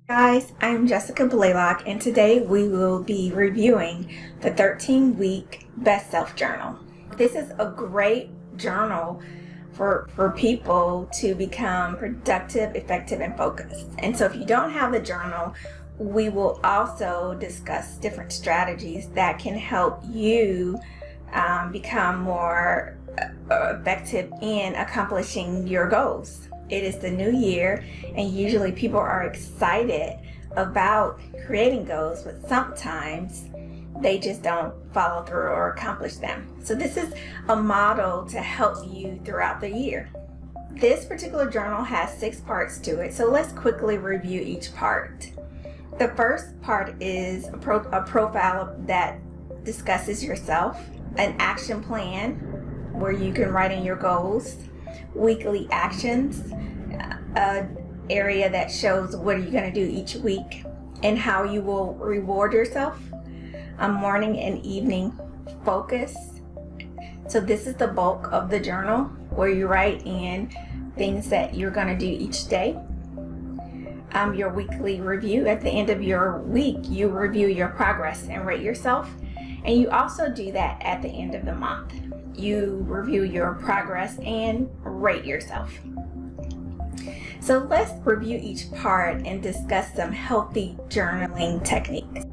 Guys, I'm Jessica Blaylock, and today we will be reviewing the 13-week Best Self Journal. This is a great journal for people to become productive, effective, and focused. And so if you don't have the journal, we will also discuss different strategies that can help you become more effective in accomplishing your goals. It is the new year, and usually people are excited about creating goals, but sometimes they just don't follow through or accomplish them. So this is a model to help you throughout the year. This particular journal has 6 parts to it, so let's quickly review each part. The first part is a profile that discusses yourself, an action plan where you can write in your goals, weekly actions, an area that shows what are you going to do each week and how you will reward yourself, a morning and evening focus. So this is the bulk of the journal where you write in things that you're going to do each day. Your weekly review. At the end of your week, you review your progress and rate yourself, and you also do that at the end of the month. You review your progress and rate yourself. So let's review each part and discuss some healthy journaling techniques.